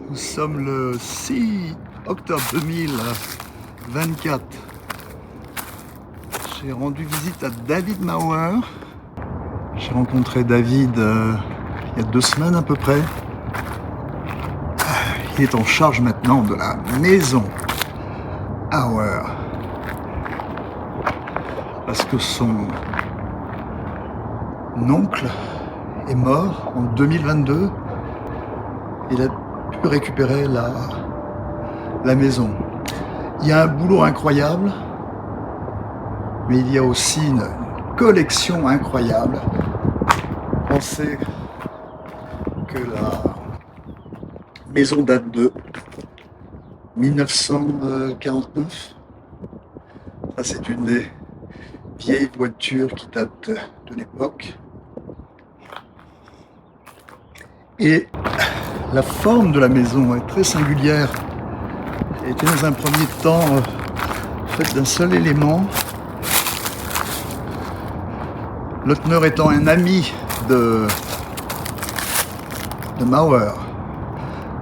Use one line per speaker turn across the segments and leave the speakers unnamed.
Nous sommes le 6 octobre 2024. J'ai rendu visite à David Mauer. J'ai rencontré David il y a 2 semaines à peu près. Il est en charge maintenant de la maison Auer. Parce que son oncle est mort en 2022. Il a pu récupérer la maison. Il y a un boulot incroyable, mais il y a aussi une collection incroyable. Pensez que la maison date de 1949. Ça, c'est une des vieilles voitures qui datent de l'époque. Et la forme de la maison est très singulière. Elle était dans un premier temps faite d'un seul élément. Lottner étant un ami de Mauer,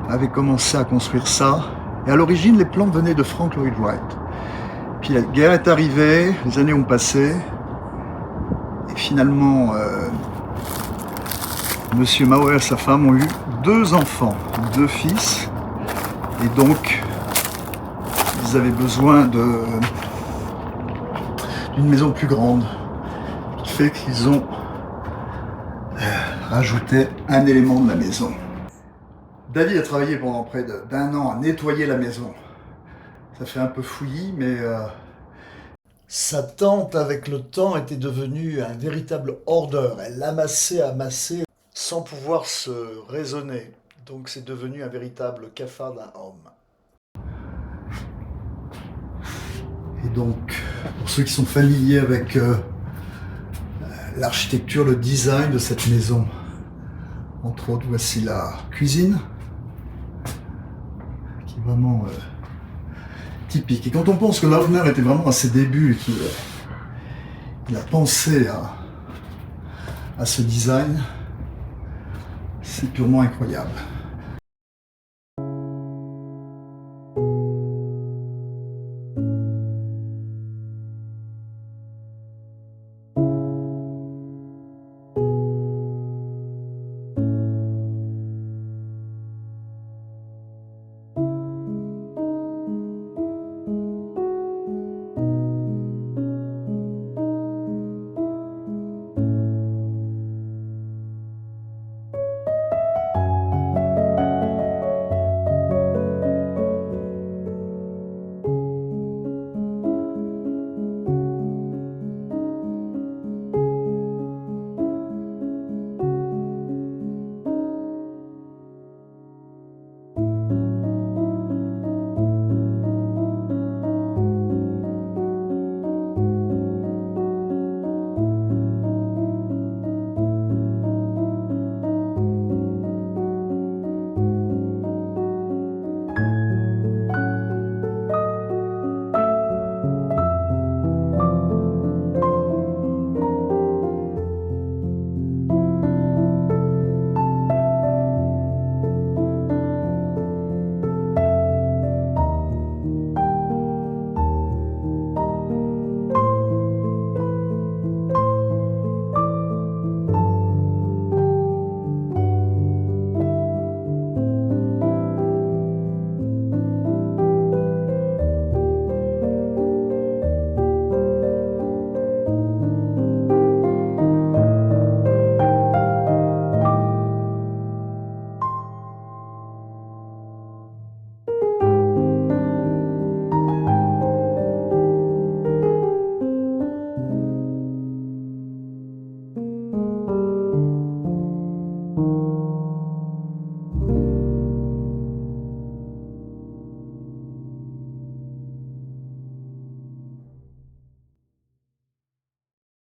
avait commencé à construire ça. Et à l'origine, les plans venaient de Frank Lloyd Wright. Puis la guerre est arrivée, les années ont passé, et finalement, Monsieur Mauer et sa femme ont eu 2 enfants, 2 fils, et donc ils avaient besoin d'une maison plus grande, ce qui fait qu'ils ont rajouté un élément de la maison. David a travaillé pendant près d'1 an à nettoyer la maison. Ça fait un peu fouillis, mais sa tante, avec le temps, était devenue un véritable hoardeur. Elle amassait, sans pouvoir se raisonner. Donc c'est devenu un véritable cafard d'un homme. Et donc, pour ceux qui sont familiers avec l'architecture, le design de cette maison, entre autres, voici la cuisine, qui est vraiment typique. Et quand on pense que Lottner était vraiment à ses débuts et qu'il a pensé à ce design, c'est purement incroyable.